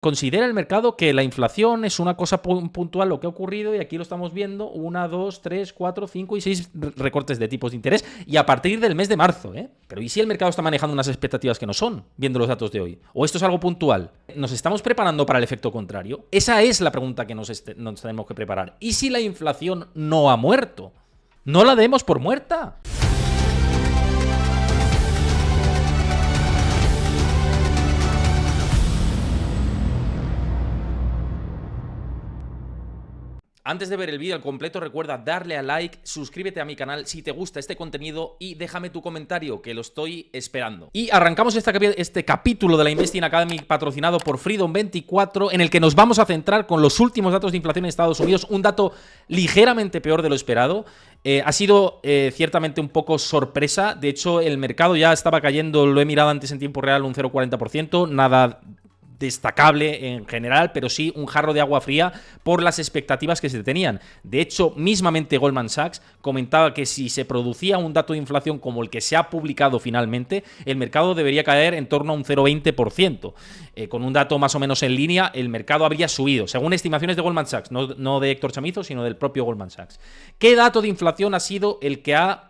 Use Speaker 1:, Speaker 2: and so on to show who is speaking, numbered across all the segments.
Speaker 1: considera el mercado que la inflación es una cosa puntual, lo que ha ocurrido, y aquí lo estamos viendo, 1, 2, 3, 4, 5 y 6 recortes de tipos de interés, y a partir del mes de marzo, ¿eh? Pero ¿y si el mercado está manejando unas expectativas que no son, viendo los datos de hoy? ¿O esto es algo puntual? ¿Nos estamos preparando para el efecto contrario? Esa es la pregunta que nos tenemos que preparar. ¿Y si la inflación no ha muerto? No la demos por muerta. Antes de ver el vídeo al completo, recuerda darle a like, suscríbete a mi canal si te gusta este contenido y déjame tu comentario, que lo estoy esperando. Y arrancamos este capítulo de la Investing Academy patrocinado por Freedom24, en el que nos vamos a centrar con los últimos datos de inflación en Estados Unidos, un dato ligeramente peor de lo esperado. Ha sido ciertamente un poco sorpresa. De hecho, el mercado ya estaba cayendo, lo he mirado antes en tiempo real, un 0,40%, nada destacable en general, pero sí un jarro de agua fría por las expectativas que se tenían. De hecho, mismamente Goldman Sachs comentaba que si se producía un dato de inflación como el que se ha publicado finalmente, el mercado debería caer en torno a un 0,20%. Con un dato más o menos en línea, el mercado habría subido, según estimaciones de Goldman Sachs, no de Héctor Chamizo, sino del propio Goldman Sachs. ¿Qué dato de inflación ha sido el que ha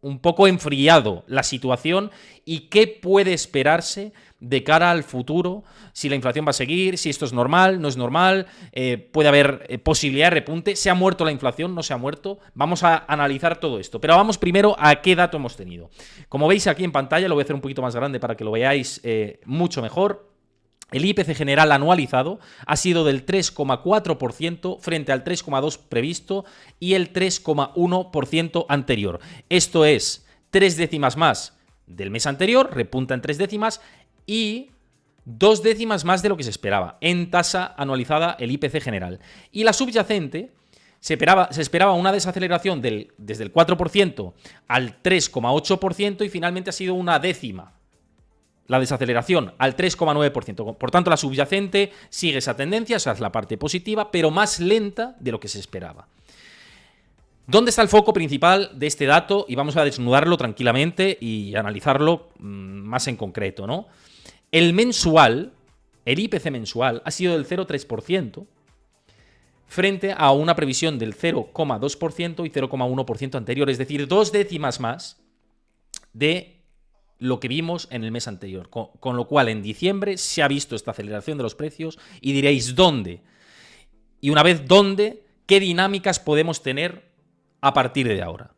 Speaker 1: un poco enfriado la situación y qué puede esperarse de cara al futuro? Si la inflación va a seguir, si esto es normal, no es normal, puede haber posibilidad de repunte, ¿se ha muerto la inflación? ¿No se ha muerto? Vamos a analizar todo esto, pero vamos primero a qué dato hemos tenido. Como veis aquí en pantalla, lo voy a hacer un poquito más grande para que lo veáis mucho mejor. El IPC general anualizado ha sido del 3,4% frente al 3,2% previsto y el 3,1% anterior. Esto es 3 décimas más del mes anterior, repunta en 3 décimas y 2 décimas más de lo que se esperaba en tasa anualizada el IPC general. Y la subyacente se esperaba una desaceleración desde el 4% al 3,8% y finalmente ha sido una décima la desaceleración al 3,9%. Por tanto, la subyacente sigue esa tendencia, esa es la parte positiva, pero más lenta de lo que se esperaba. ¿Dónde está el foco principal de este dato? Y vamos a desnudarlo tranquilamente y analizarlo más en concreto, ¿no? El mensual, el IPC mensual, ha sido del 0,3% frente a una previsión del 0,2% y 0,1% anterior, es decir, 2 décimas más de lo que vimos en el mes anterior, con lo cual en diciembre se ha visto esta aceleración de los precios y diréis ¿dónde? Y una vez ¿dónde? ¿Qué dinámicas podemos tener a partir de ahora?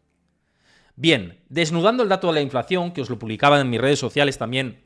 Speaker 1: Bien, desnudando el dato de la inflación, que os lo publicaba en mis redes sociales también,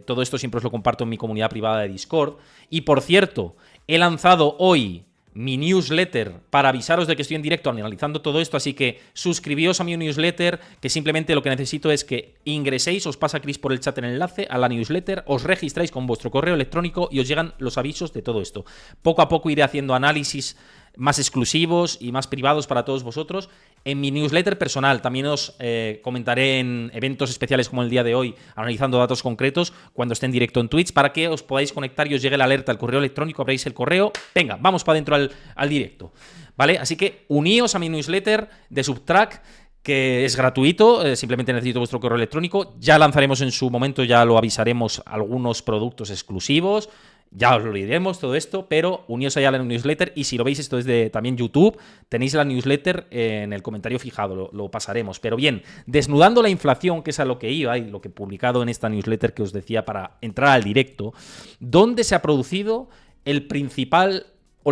Speaker 1: todo esto siempre os lo comparto en mi comunidad privada de Discord, y por cierto, he lanzado hoy mi newsletter para avisaros de que estoy en directo analizando todo esto, así que suscribíos a mi newsletter, que simplemente lo que necesito es que ingreséis, os pasa Chris por el chat el enlace a la newsletter, os registráis con vuestro correo electrónico y os llegan los avisos de todo esto. Poco a poco iré haciendo análisis más exclusivos y más privados para todos vosotros en mi newsletter personal. También os comentaré en eventos especiales como el día de hoy, analizando datos concretos, cuando esté en directo en Twitch, para que os podáis conectar y os llegue la alerta al correo electrónico, abréis el correo, venga, vamos para adentro al directo, ¿vale? Así que uníos a mi newsletter de Subtrack, que es gratuito, simplemente necesito vuestro correo electrónico. Ya lanzaremos en su momento, ya lo avisaremos, algunos productos exclusivos. Ya os lo diremos todo esto, pero uníos allá a la newsletter y si lo veis esto desde también YouTube, tenéis la newsletter en el comentario fijado, lo pasaremos. Pero bien, desnudando la inflación, que es a lo que iba y lo que he publicado en esta newsletter que os decía para entrar al directo, ¿dónde se ha producido la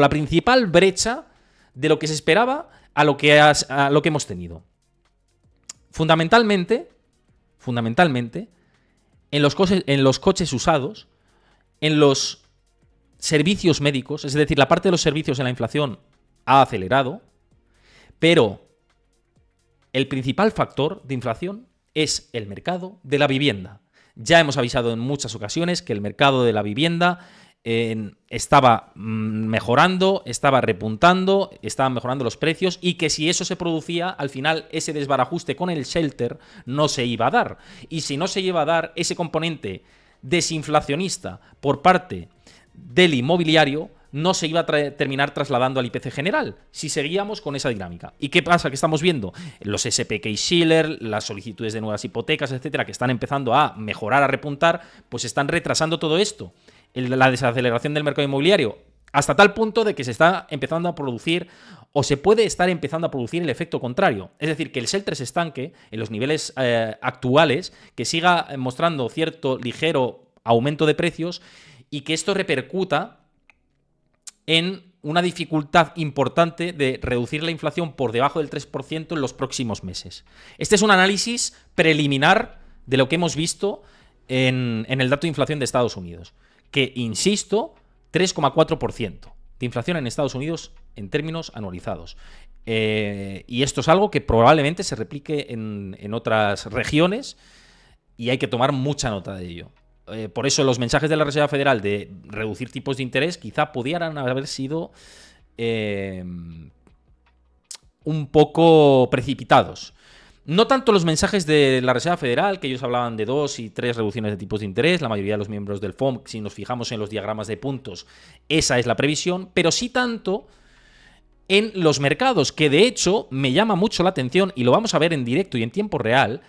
Speaker 1: principal brecha de lo que se esperaba a lo que hemos tenido? Fundamentalmente, en los coches usados, en los servicios médicos, es decir, la parte de los servicios en la inflación ha acelerado, pero el principal factor de inflación es el mercado de la vivienda. Ya hemos avisado en muchas ocasiones que el mercado de la vivienda estaba mejorando, estaba repuntando, estaban mejorando los precios y que si eso se producía, al final ese desbarajuste con el shelter no se iba a dar. Y si no se iba a dar ese componente desinflacionista por parte del inmobiliario, no se iba a terminar trasladando al IPC general si seguíamos con esa dinámica. ¿Y qué pasa? Que estamos viendo los SP Case-Shiller, las solicitudes de nuevas hipotecas, etcétera, que están empezando a mejorar, a repuntar, pues están retrasando todo esto. la desaceleración del mercado inmobiliario, hasta tal punto de que se está empezando a producir o se puede estar empezando a producir el efecto contrario. Es decir, que el shelter se estanque en los niveles actuales, que siga mostrando cierto ligero aumento de precios y que esto repercuta en una dificultad importante de reducir la inflación por debajo del 3% en los próximos meses. Este es un análisis preliminar de lo que hemos visto en el dato de inflación de Estados Unidos, que, insisto, 3,4% de inflación en Estados Unidos en términos anualizados. Y esto es algo que probablemente se replique en otras regiones y hay que tomar mucha nota de ello. Por eso los mensajes de la Reserva Federal de reducir tipos de interés quizá pudieran haber sido un poco precipitados. No tanto los mensajes de la Reserva Federal, que ellos hablaban de 2 y 3 reducciones de tipos de interés, la mayoría de los miembros del FOMC, si nos fijamos en los diagramas de puntos, esa es la previsión, pero sí tanto en los mercados, que de hecho me llama mucho la atención, y lo vamos a ver en directo y en tiempo real,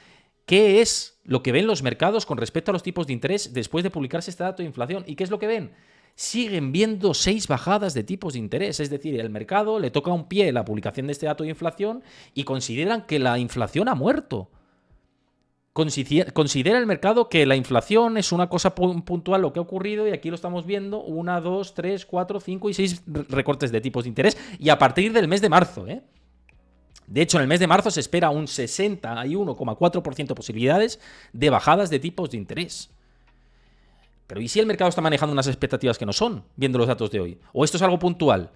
Speaker 1: qué es lo que ven los mercados con respecto a los tipos de interés después de publicarse este dato de inflación. ¿Y qué es lo que ven? Siguen viendo 6 bajadas de tipos de interés. Es decir, el mercado le toca un pie la publicación de este dato de inflación y consideran que la inflación ha muerto. Considera el mercado que la inflación es una cosa puntual, lo que ha ocurrido, y aquí lo estamos viendo, 1, 2, 3, 4, 5 y 6 recortes de tipos de interés, y a partir del mes de marzo, De hecho, en el mes de marzo se espera un 61,4% de posibilidades de bajadas de tipos de interés. Pero ¿y si el mercado está manejando unas expectativas que no son, viendo los datos de hoy? ¿O esto es algo puntual?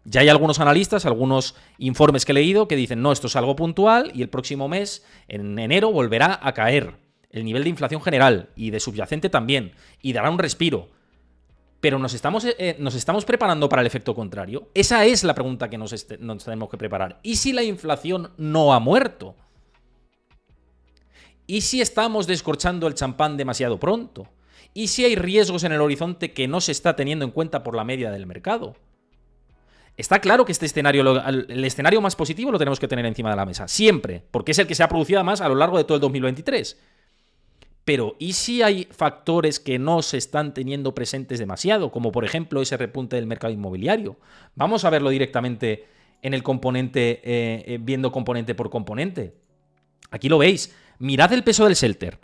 Speaker 1: Ya hay algunos analistas, algunos informes que he leído que dicen, no, esto es algo puntual y el próximo mes, en enero, volverá a caer el nivel de inflación general y de subyacente también, y dará un respiro. Pero nos estamos preparando para el efecto contrario. Esa es la pregunta que nos tenemos que preparar. ¿Y si la inflación no ha muerto? ¿Y si estamos descorchando el champán demasiado pronto? ¿Y si hay riesgos en el horizonte que no se está teniendo en cuenta por la media del mercado? Está claro que este escenario, el escenario más positivo, lo tenemos que tener encima de la mesa. Siempre. Porque es el que se ha producido más a lo largo de todo el 2023. Pero, ¿y si hay factores que no se están teniendo presentes demasiado? Como, por ejemplo, ese repunte del mercado inmobiliario. Vamos a verlo directamente en el componente, viendo componente por componente. Aquí lo veis. Mirad el peso del shelter.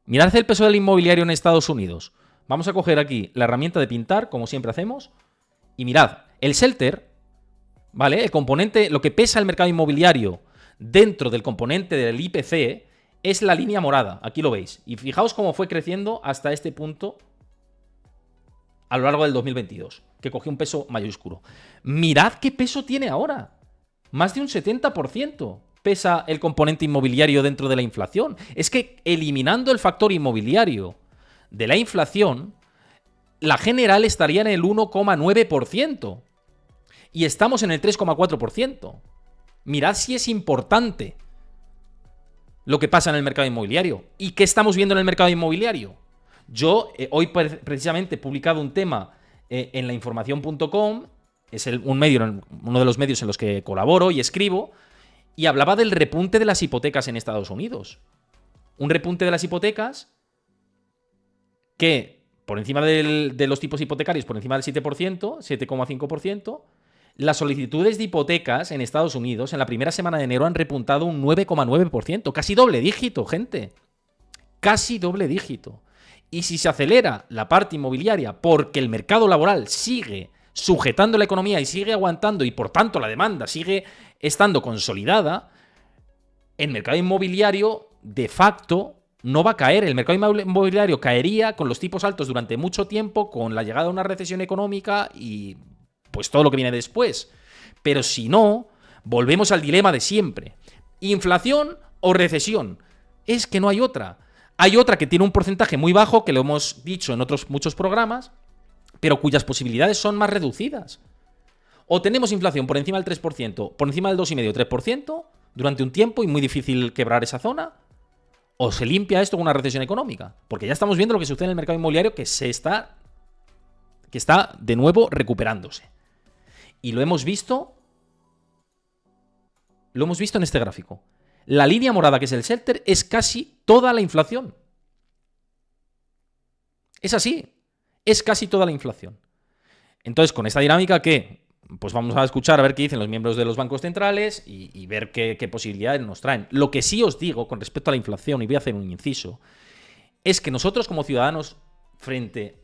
Speaker 1: Mirad el peso del inmobiliario en Estados Unidos. Vamos a coger aquí la herramienta de pintar, como siempre hacemos. Y mirad, el shelter, ¿vale? El componente, lo que pesa el mercado inmobiliario dentro del componente del IPC es la línea morada. Aquí lo veis. Y fijaos cómo fue creciendo hasta este punto a lo largo del 2022, que cogió un peso mayúsculo. Mirad qué peso tiene ahora. Más de un 70% pesa el componente inmobiliario dentro de la inflación. Es que eliminando el factor inmobiliario de la inflación, la general estaría en el 1,9%. Y estamos en el 3,4%. Mirad si es importante lo que pasa en el mercado inmobiliario. ¿Y qué estamos viendo en el mercado inmobiliario? Yo hoy precisamente he publicado un tema en lainformación.com, es uno de los medios en los que colaboro y escribo, y hablaba del repunte de las hipotecas en Estados Unidos. Un repunte de las hipotecas que, por encima de los tipos hipotecarios, por encima del 7%, 7,5%, las solicitudes de hipotecas en Estados Unidos en la primera semana de enero han repuntado un 9,9%. Casi doble dígito, gente. Casi doble dígito. Y si se acelera la parte inmobiliaria porque el mercado laboral sigue sujetando la economía y sigue aguantando y por tanto la demanda sigue estando consolidada, el mercado inmobiliario de facto no va a caer. El mercado inmobiliario caería con los tipos altos durante mucho tiempo, con la llegada de una recesión económica y pues todo lo que viene después. Pero si no, volvemos al dilema de siempre. ¿Inflación o recesión? Es que no hay otra. Hay otra que tiene un porcentaje muy bajo, que lo hemos dicho en otros muchos programas, pero cuyas posibilidades son más reducidas. O tenemos inflación por encima del 3%, por encima del 2,5-3% durante un tiempo y muy difícil quebrar esa zona, o se limpia esto con una recesión económica. Porque ya estamos viendo lo que sucede en el mercado inmobiliario, que está de nuevo recuperándose. Y lo hemos visto en este gráfico. La línea morada, que es el shelter, es casi toda la inflación. Es así. es casi toda la inflación. Entonces, con esta dinámica, ¿qué? Pues vamos a escuchar a ver qué dicen los miembros de los bancos centrales y ver qué posibilidades nos traen. Lo que sí os digo con respecto a la inflación, y voy a hacer un inciso, es que nosotros como ciudadanos, frente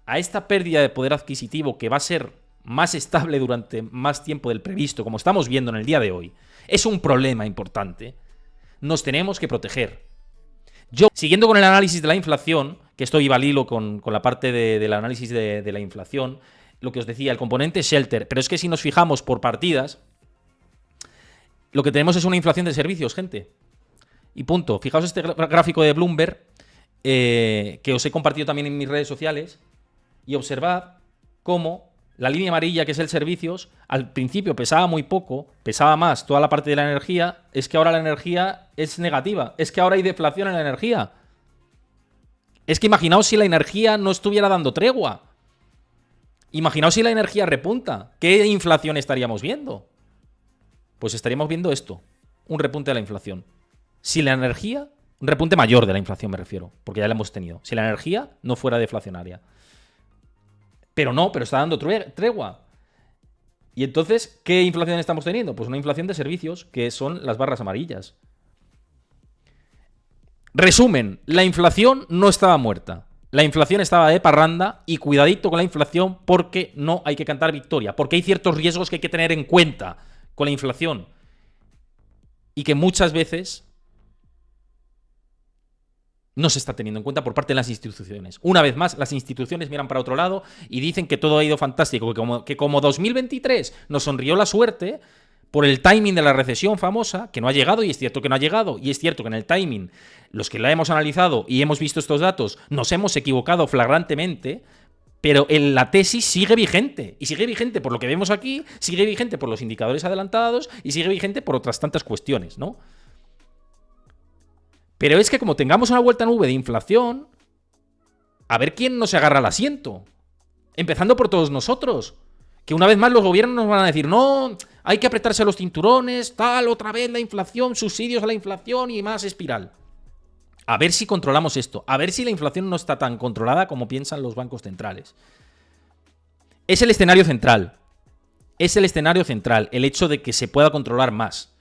Speaker 1: a esta pérdida de poder adquisitivo que va a ser más estable durante más tiempo del previsto, como estamos viendo en el día de hoy, es un problema importante, nos tenemos que proteger. Yo, siguiendo con el análisis de la inflación, que esto iba al hilo con la parte del análisis de la inflación, lo que os decía, el componente shelter, pero es que si nos fijamos por partidas, lo que tenemos es una inflación de servicios, gente. Y punto. Fijaos este gráfico de Bloomberg, que os he compartido también en mis redes sociales, y observad cómo la línea amarilla, que es el servicios, al principio pesaba muy poco, pesaba más toda la parte de la energía, es que ahora la energía es negativa, es que ahora hay deflación en la energía. Es que imaginaos si la energía no estuviera dando tregua. Imaginaos si la energía repunta. ¿Qué inflación estaríamos viendo? Pues estaríamos viendo esto, un repunte de la inflación. Si la energía, un repunte mayor de la inflación me refiero, porque ya la hemos tenido. Si la energía no fuera deflacionaria. Pero no, pero está dando tregua. Y entonces, ¿qué inflación estamos teniendo? Pues una inflación de servicios, que son las barras amarillas. Resumen, la inflación no estaba muerta. La inflación estaba de parranda y cuidadito con la inflación porque no hay que cantar victoria, porque hay ciertos riesgos que hay que tener en cuenta con la inflación y que muchas veces no se está teniendo en cuenta por parte de las instituciones. Una vez más, las instituciones miran para otro lado y dicen que todo ha ido fantástico, que como 2023 nos sonrió la suerte por el timing de la recesión famosa, que no ha llegado, y es cierto que no ha llegado, y es cierto que en el timing, los que la hemos analizado y hemos visto estos datos, nos hemos equivocado flagrantemente, pero la tesis sigue vigente, y sigue vigente por lo que vemos aquí, sigue vigente por los indicadores adelantados, y sigue vigente por otras tantas cuestiones, ¿no? Pero es que como tengamos una vuelta nube de inflación, a ver quién nos agarra al asiento. Empezando por todos nosotros. Que una vez más los gobiernos nos van a decir, no, hay que apretarse los cinturones, tal, otra vez la inflación, subsidios a la inflación y más espiral. A ver si controlamos esto. A ver si la inflación no está tan controlada como piensan los bancos centrales. Es el escenario central. Es el escenario central, el hecho de que se pueda controlar más.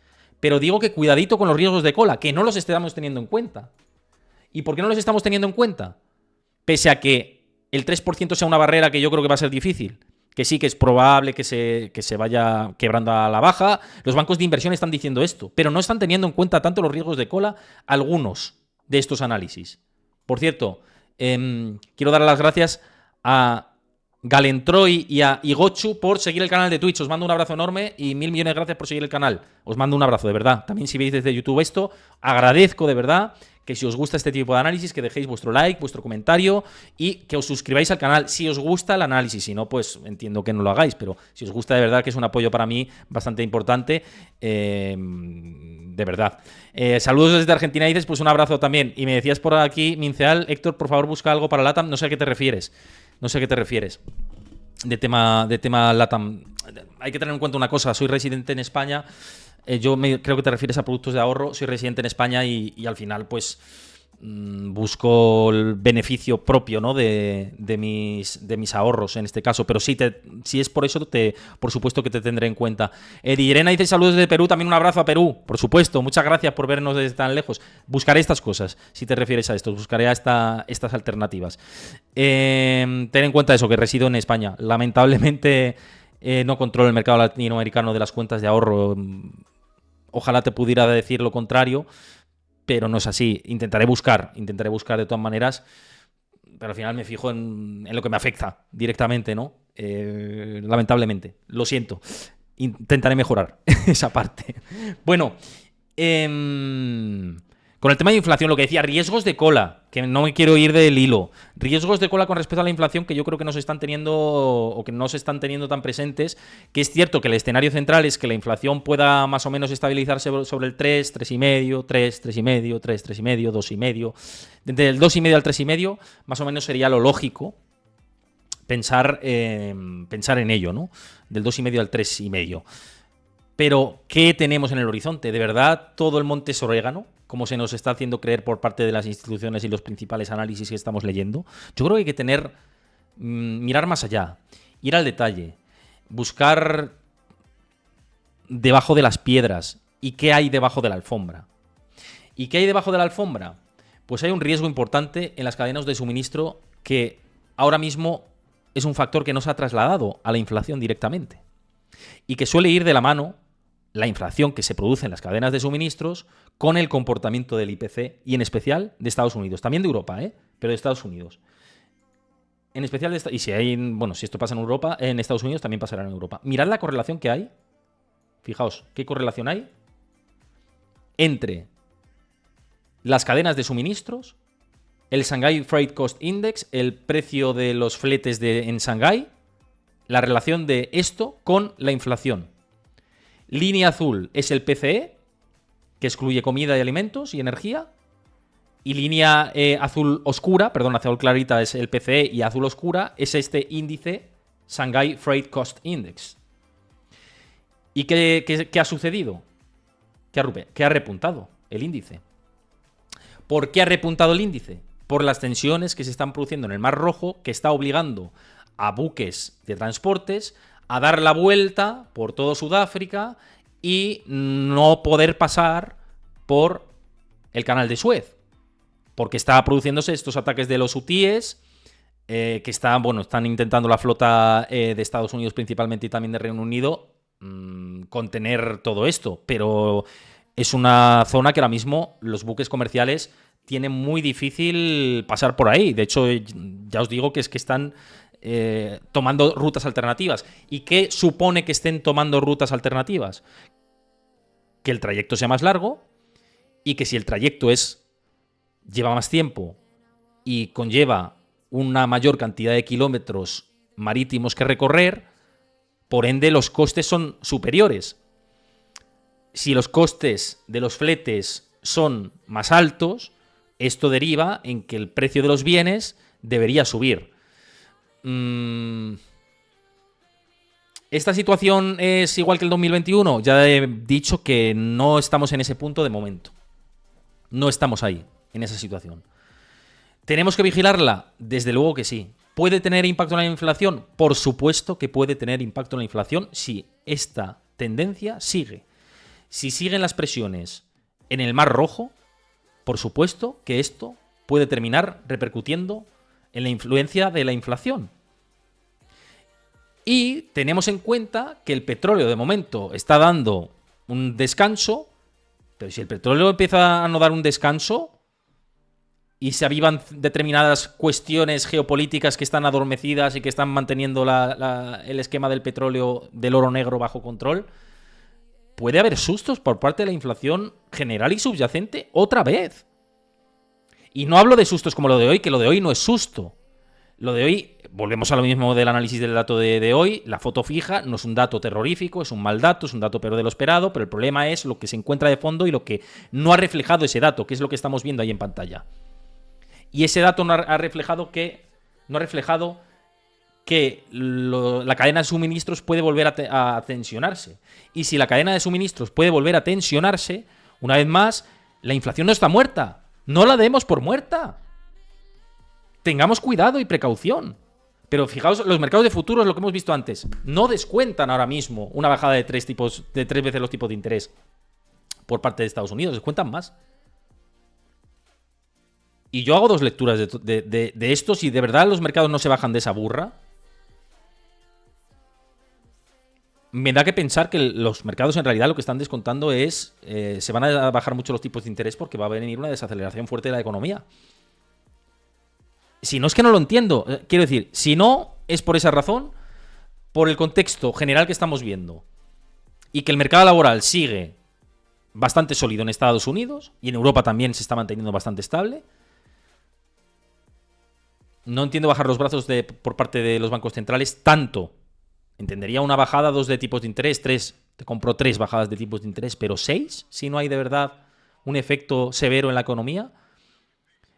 Speaker 1: Pero digo que cuidadito con los riesgos de cola, que no los estamos teniendo en cuenta. ¿Y por qué no los estamos teniendo en cuenta? Pese a que el 3% sea una barrera que yo creo que va a ser difícil, que sí que es probable que se vaya quebrando a la baja, los bancos de inversión están diciendo esto, pero no están teniendo en cuenta tanto los riesgos de cola algunos de estos análisis. Por cierto, quiero dar las gracias a Galentroy y a Igochu por seguir el canal de Twitch. Os mando un abrazo enorme y 1000 millones de gracias por seguir el canal. Os mando un abrazo, de verdad. También si veis desde YouTube esto, agradezco de verdad que si os gusta este tipo de análisis, que dejéis vuestro like, vuestro comentario y que os suscribáis al canal si os gusta el análisis. Si no, pues entiendo que no lo hagáis, pero si os gusta de verdad, que es un apoyo para mí bastante importante, de verdad. Saludos desde Argentina, dices, pues un abrazo también. Y me decías por aquí, Minceal, Héctor, por favor busca algo para LATAM, no sé a qué te refieres. No sé a qué te refieres. De tema LATAM. Hay que tener en cuenta una cosa, soy residente en España. Creo que te refieres a productos de ahorro. Soy residente en España y al final, pues, busco el beneficio propio, ¿no? de mis ahorros en este caso. Pero si es por eso, por supuesto que te tendré en cuenta. Irena dice saludos desde Perú, también un abrazo a Perú, por supuesto. Muchas gracias por vernos desde tan lejos. Buscaré estas cosas, si te refieres a esto. Buscaré a estas alternativas. Ten en cuenta eso, que resido en España. Lamentablemente no controlo el mercado latinoamericano de las cuentas de ahorro. Ojalá te pudiera decir lo contrario, pero no es así. Intentaré buscar de todas maneras, pero al final me fijo en lo que me afecta directamente, ¿no? Lamentablemente, lo siento. Intentaré mejorar esa parte. Bueno, con el tema de inflación, lo que decía, riesgos de cola, que no me quiero ir del hilo. Riesgos de cola con respecto a la inflación que yo creo que no se están teniendo o que no se están teniendo tan presentes, que es cierto que el escenario central es que la inflación pueda más o menos estabilizarse sobre el 3, 3,5, 3, 3,5, 3, 3,5, 2,5. Desde el 2,5 al 3,5 más o menos sería lo lógico pensar en ello, ¿no? Del 2,5 al 3,5. Pero, ¿qué tenemos en el horizonte? ¿De verdad todo el monte es orégano? Como se nos está haciendo creer por parte de las instituciones y los principales análisis que estamos leyendo. Yo creo que hay que tener mirar más allá, ir al detalle, buscar debajo de las piedras y qué hay debajo de la alfombra. ¿Y qué hay debajo de la alfombra? Pues hay un riesgo importante en las cadenas de suministro que ahora mismo es un factor que no se ha trasladado a la inflación directamente y que suele ir de la mano la inflación que se produce en las cadenas de suministros con el comportamiento del IPC y en especial de Estados Unidos, también de Europa, pero de Estados Unidos. En especial y si hay, bueno, si esto pasa en Europa, en Estados Unidos también pasará en Europa. Mirad la correlación que hay. Fijaos, ¿qué correlación hay entre las cadenas de suministros, el Shanghai Freight Cost Index, el precio de los fletes en Shanghái, la relación de esto con la inflación? Línea azul es el PCE, que excluye comida y alimentos y energía. Y línea azul oscura, perdón, azul clarita es el PCE y azul oscura es este índice Shanghai Freight Cost Index. ¿Y qué ha sucedido? ¿Qué ha repuntado el índice? ¿Por qué ha repuntado el índice? Por las tensiones que se están produciendo en el Mar Rojo, que está obligando a buques de transportes a dar la vuelta por todo Sudáfrica y no poder pasar por el canal de Suez. Porque está produciéndose estos ataques de los hutíes, que están intentando la flota de Estados Unidos principalmente y también de Reino Unido contener todo esto. Pero es una zona que ahora mismo los buques comerciales tienen muy difícil pasar por ahí. De hecho, ya os digo que están tomando rutas alternativas. ¿Y qué supone que estén tomando rutas alternativas? Que el trayecto sea más largo y que si el trayecto lleva más tiempo y conlleva una mayor cantidad de kilómetros marítimos que recorrer, por ende los costes son superiores. Si los costes de los fletes son más altos, esto deriva en que el precio de los bienes debería subir. ¿Esta situación es igual que el 2021? Ya he dicho que no estamos en ese punto de momento. No estamos ahí, en esa situación. ¿Tenemos que vigilarla? Desde luego que sí. ¿Puede tener impacto en la inflación? Por supuesto que puede tener impacto en la inflación si esta tendencia sigue. Si siguen las presiones en el Mar Rojo, por supuesto que esto puede terminar repercutiendo en la influencia de la inflación. Y tenemos en cuenta que el petróleo de momento está dando un descanso, pero si el petróleo empieza a no dar un descanso y se avivan determinadas cuestiones geopolíticas que están adormecidas y que están manteniendo el esquema del petróleo, del oro negro bajo control, puede haber sustos por parte de la inflación general y subyacente otra vez. Y no hablo de sustos como lo de hoy, que lo de hoy no es susto. Lo de hoy, volvemos a lo mismo del análisis del dato de hoy, la foto fija no es un dato terrorífico, es un mal dato, es un dato peor de lo esperado, pero el problema es lo que se encuentra de fondo y lo que no ha reflejado ese dato, que es lo que estamos viendo ahí en pantalla. Y ese dato no ha reflejado que la cadena de suministros puede volver a tensionarse. Y si la cadena de suministros puede volver a tensionarse, una vez más, la inflación no está muerta. No la demos por muerta. Tengamos cuidado y precaución. Pero fijaos, los mercados de futuros, lo que hemos visto antes, no descuentan ahora mismo una bajada de tres veces los tipos de interés por parte de Estados Unidos, descuentan más. Y yo hago dos lecturas de esto. Si de verdad los mercados no se bajan de esa burra, me da que pensar que los mercados en realidad lo que están descontando es se van a bajar mucho los tipos de interés porque va a venir una desaceleración fuerte de la economía. Si no, es que no lo entiendo. Quiero decir, si no es por esa razón, por el contexto general que estamos viendo y que el mercado laboral sigue bastante sólido en Estados Unidos y en Europa también se está manteniendo bastante estable, no entiendo bajar los brazos por parte de los bancos centrales tanto. Entendería una bajada, 2 de tipos de interés, 3, te compro 3 bajadas de tipos de interés, pero 6, si no hay de verdad un efecto severo en la economía.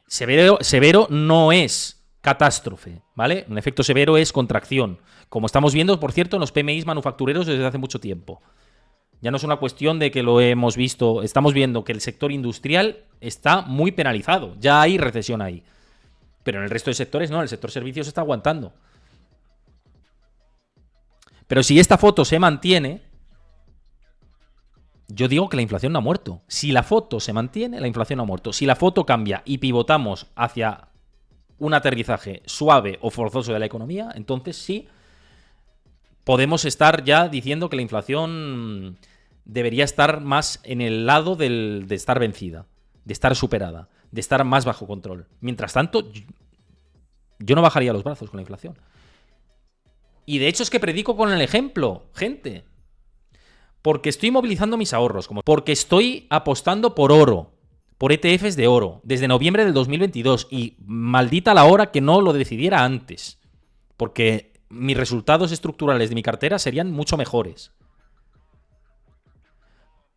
Speaker 1: Severo no es catástrofe, ¿vale? Un efecto severo es contracción. Como estamos viendo, por cierto, en los PMIs manufactureros desde hace mucho tiempo. Ya no es una cuestión de que lo hemos visto, estamos viendo que el sector industrial está muy penalizado. Ya hay recesión ahí. Pero en el resto de sectores no, el sector servicios está aguantando. Pero si esta foto se mantiene, yo digo que la inflación no ha muerto. Si la foto se mantiene, la inflación no ha muerto. Si la foto cambia y pivotamos hacia un aterrizaje suave o forzoso de la economía, entonces sí podemos estar ya diciendo que la inflación debería estar más en el lado de estar vencida, de estar superada, de estar más bajo control. Mientras tanto, yo no bajaría los brazos con la inflación. Y de hecho es que predico con el ejemplo, gente. Porque estoy movilizando mis ahorros, porque estoy apostando por oro, por ETFs de oro, desde noviembre del 2022. Y maldita la hora que no lo decidiera antes. Porque mis resultados estructurales de mi cartera serían mucho mejores.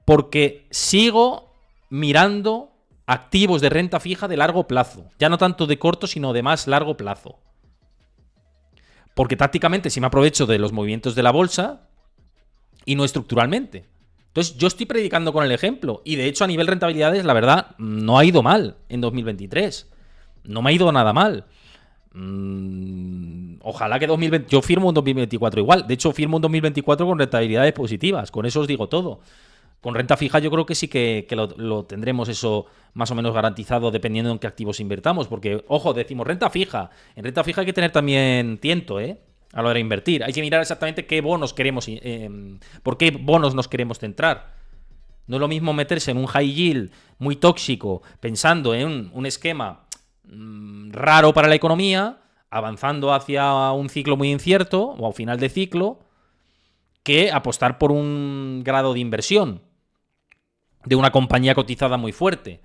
Speaker 1: Porque sigo mirando activos de renta fija de largo plazo. Ya no tanto de corto, sino de más largo plazo. Porque tácticamente sí me aprovecho de los movimientos de la bolsa y no estructuralmente. Entonces yo estoy predicando con el ejemplo. Y de hecho a nivel rentabilidades, la verdad, no ha ido mal en 2023. No me ha ido nada mal. Ojalá que 2020... Yo firmo un 2024 igual. De hecho firmo un 2024 con rentabilidades positivas. Con eso os digo todo. Con renta fija yo creo que sí que lo tendremos eso más o menos garantizado dependiendo en qué activos invertamos. Porque, ojo, decimos renta fija. En renta fija hay que tener también tiento, ¿eh? A la hora de invertir. Hay que mirar exactamente qué bonos queremos, por qué bonos nos queremos centrar. No es lo mismo meterse en un high yield muy tóxico, pensando en un esquema raro para la economía, avanzando hacia un ciclo muy incierto o a final de ciclo, que apostar por un grado de inversión de una compañía cotizada muy fuerte.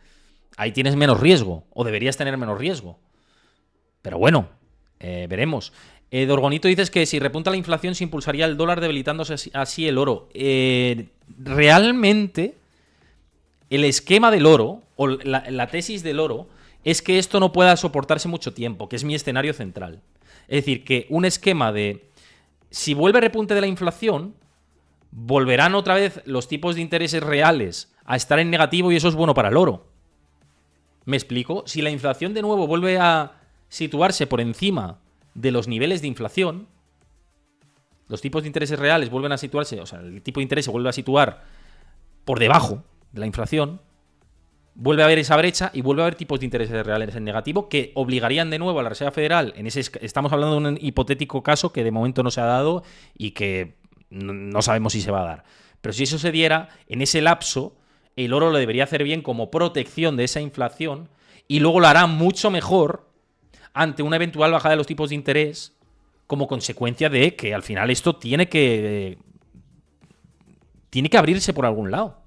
Speaker 1: Ahí tienes menos riesgo, o deberías tener menos riesgo. Pero bueno, veremos. Dorgonito dices que si repunta la inflación se impulsaría el dólar, debilitándose así el oro. Realmente, el esquema del oro, o la tesis del oro, es que esto no pueda soportarse mucho tiempo, que es mi escenario central. Es decir, que un esquema de... Si vuelve repunte de la inflación, volverán otra vez los tipos de intereses reales a estar en negativo y eso es bueno para el oro. ¿Me explico? Si la inflación de nuevo vuelve a situarse por encima de los niveles de inflación, los tipos de intereses reales vuelven a situarse, o sea, el tipo de interés se vuelve a situar por debajo de la inflación, vuelve a haber esa brecha y vuelve a haber tipos de intereses reales en negativo que obligarían de nuevo a la Reserva Federal, estamos hablando de un hipotético caso que de momento no se ha dado y que no sabemos si se va a dar. Pero si eso se diera, en ese lapso, el oro lo debería hacer bien como protección de esa inflación y luego lo hará mucho mejor ante una eventual bajada de los tipos de interés como consecuencia de que al final esto tiene que abrirse por algún lado,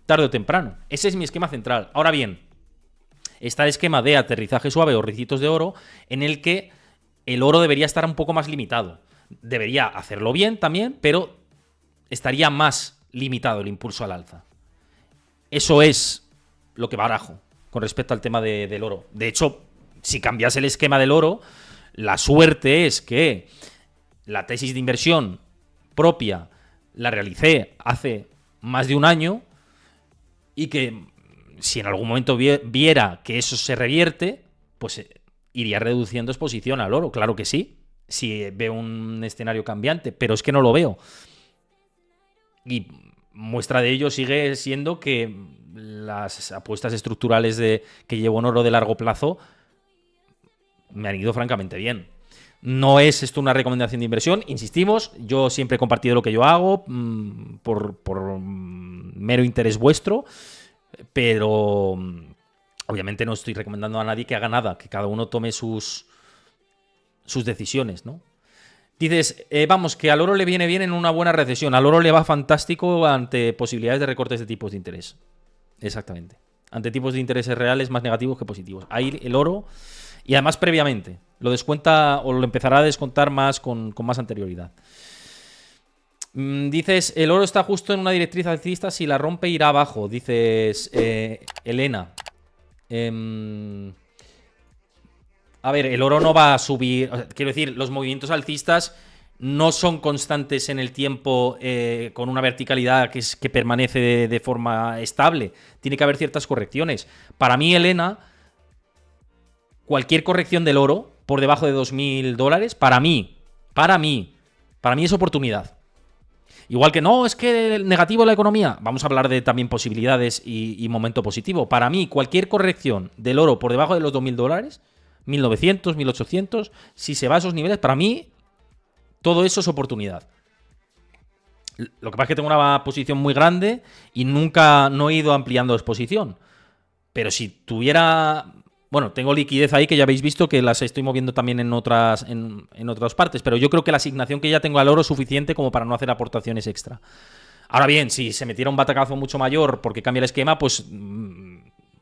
Speaker 1: tarde o temprano. Ese es mi esquema central. Ahora bien, está el esquema de aterrizaje suave o ricitos de oro en el que el oro debería estar un poco más limitado. Debería hacerlo bien también, pero estaría más limitado el impulso al alza. Eso es lo que barajo con respecto al tema del oro. De hecho, si cambias el esquema del oro, la suerte es que la tesis de inversión propia la realicé hace más de un año y que si en algún momento viera que eso se revierte, pues iría reduciendo exposición al oro. Claro que sí, si veo un escenario cambiante, pero es que no lo veo. Y muestra de ello sigue siendo que las apuestas estructurales que llevo en oro de largo plazo me han ido francamente bien. No es esto una recomendación de inversión, insistimos, yo siempre he compartido lo que yo hago por mero interés vuestro, pero obviamente no estoy recomendando a nadie que haga nada, que cada uno tome sus decisiones, ¿no? Dices, vamos, que al oro le viene bien en una buena recesión, al oro le va fantástico ante posibilidades de recortes de tipos de interés. Exactamente. Ante tipos de intereses reales más negativos que positivos. Ahí el oro... Y además previamente, lo descuenta o lo empezará a descontar más con más anterioridad. Dices, el oro está justo en una directriz alcista, si la rompe irá abajo. Dices, Elena. A ver, el oro no va a subir. O sea, quiero decir, los movimientos alcistas no son constantes en el tiempo con una verticalidad que permanece de forma estable. Tiene que haber ciertas correcciones. Para mí, Elena... Cualquier corrección del oro por debajo de $2.000, para mí, Para mí es oportunidad. Igual que no, es que el negativo de la economía. Vamos a hablar de también posibilidades y momento positivo. Para mí, cualquier corrección del oro por debajo de los $2.000, 1.900, 1.800, si se va a esos niveles, para mí, todo eso es oportunidad. Lo que pasa es que tengo una posición muy grande y nunca no he ido ampliando exposición. Pero si tuviera... Bueno, tengo liquidez ahí que ya habéis visto que las estoy moviendo también en otras partes, pero yo creo que la asignación que ya tengo al oro es suficiente como para no hacer aportaciones extra. Ahora bien, si se metiera un batacazo mucho mayor porque cambia el esquema, pues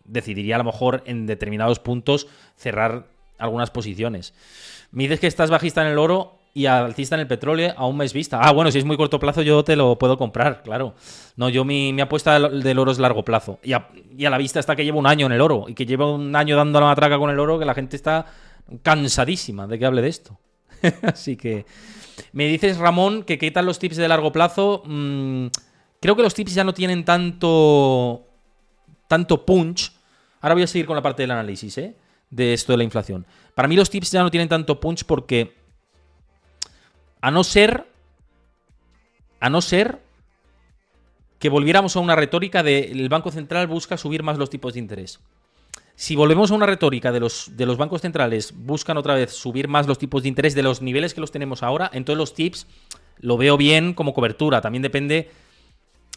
Speaker 1: decidiría a lo mejor en determinados puntos cerrar algunas posiciones. Me dices que estás bajista en el oro y alcista en el petróleo a un mes vista. Ah, bueno, si es muy corto plazo yo te lo puedo comprar, claro. No, yo mi apuesta del oro es largo plazo. Y a la vista está que llevo un año en el oro y que llevo un año dando la matraca con el oro, que la gente está cansadísima de que hable de esto. Así que me dices, Ramón, que qué tal los tips de largo plazo. Creo que los tips ya no tienen tanto punch. Ahora voy a seguir con la parte del análisis, de esto de la inflación. Para mí los tips ya no tienen tanto punch porque a no ser que volviéramos a una retórica de el Banco Central busca subir más los tipos de interés. Si volvemos a una retórica de los bancos centrales buscan otra vez subir más los tipos de interés de los niveles que los tenemos ahora, entonces los tips lo veo bien como cobertura. También depende,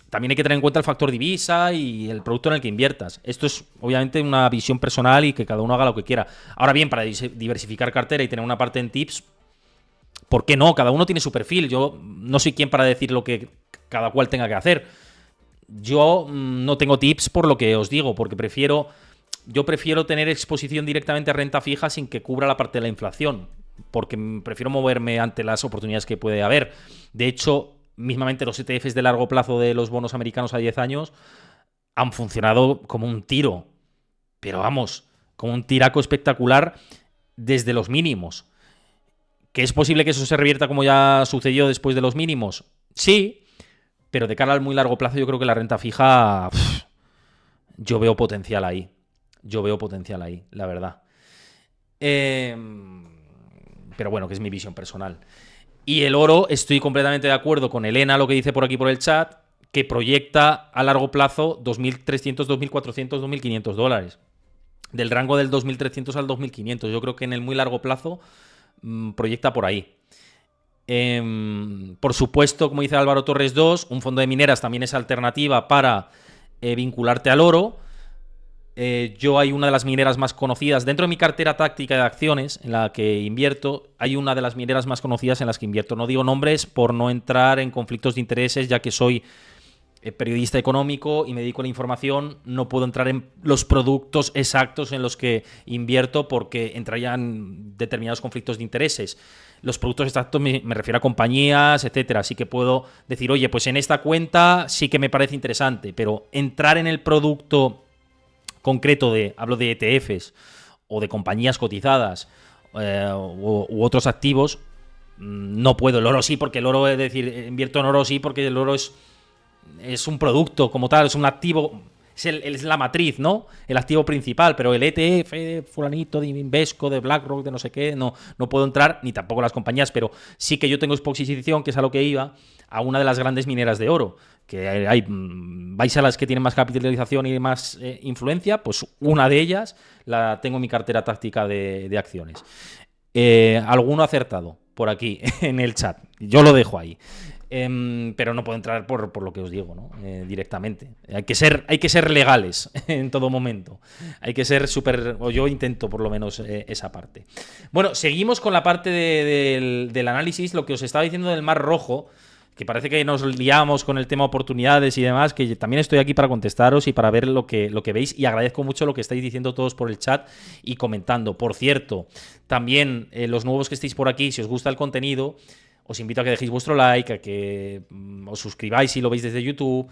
Speaker 1: también hay que tener en cuenta el factor divisa y el producto en el que inviertas. Esto es obviamente una visión personal y que cada uno haga lo que quiera. Ahora bien, para diversificar cartera y tener una parte en tips, ¿por qué no? Cada uno tiene su perfil. Yo no soy quien para decir lo que cada cual tenga que hacer. Yo no tengo tips por lo que os digo, porque prefiero tener exposición directamente a renta fija sin que cubra la parte de la inflación, porque prefiero moverme ante las oportunidades que puede haber. De hecho, mismamente los ETFs de largo plazo de los bonos americanos a 10 años han funcionado como un tiro, pero vamos, como un tiraco espectacular desde los mínimos. ¿Que es posible que eso se revierta como ya sucedió después de los mínimos? Sí, pero de cara al muy largo plazo yo creo que la renta fija, yo veo potencial ahí. La verdad. Pero bueno, que es mi visión personal. Y el oro, estoy completamente de acuerdo con Elena, lo que dice por aquí por el chat, que proyecta a largo plazo 2.300, 2.400, 2.500 dólares. Del rango del 2.300 al 2.500. Yo creo que en el muy largo plazo proyecta por ahí. Por supuesto, como dice Álvaro Torres 2, un fondo de mineras también es alternativa para vincularte al oro. Yo hay una de las mineras más conocidas dentro de mi cartera táctica de acciones en la que invierto. Hay una de las mineras más conocidas en las que invierto. No digo nombres por no entrar en conflictos de intereses, ya que soy periodista económico y me dedico a la información. No puedo entrar en los productos exactos en los que invierto porque entrarían determinados conflictos de intereses. Los productos exactos me refiero a compañías, etcétera. Así que puedo decir, oye, pues en esta cuenta sí que me parece interesante, pero entrar en el producto concreto hablo de ETFs o de compañías cotizadas u otros activos, no puedo. El oro sí, porque el oro, es decir, invierto en oro sí, porque el oro es un producto como tal, es un activo, es la matriz, ¿no? El activo principal, pero el ETF de fulanito, de Invesco, de BlackRock, de no sé qué, no puedo entrar, ni tampoco las compañías, pero sí que yo tengo exposición, que es a lo que iba, a una de las grandes mineras de oro, que vais a las que tienen más capitalización y más influencia, pues una de ellas la tengo en mi cartera táctica de acciones. Alguno acertado por aquí en el chat, yo lo dejo ahí. Pero no puedo entrar por lo que os digo, ¿no? Directamente. Hay que ser legales en todo momento. Hay que ser o yo intento por lo menos esa parte. Bueno, seguimos con la parte del análisis, lo que os estaba diciendo del Mar Rojo, que parece que nos liamos con el tema oportunidades y demás, que también estoy aquí para contestaros y para ver lo que veis, y agradezco mucho lo que estáis diciendo todos por el chat y comentando. Por cierto, también los nuevos que estéis por aquí, si os gusta el contenido, os invito a que dejéis vuestro like, a que os suscribáis si lo veis desde YouTube,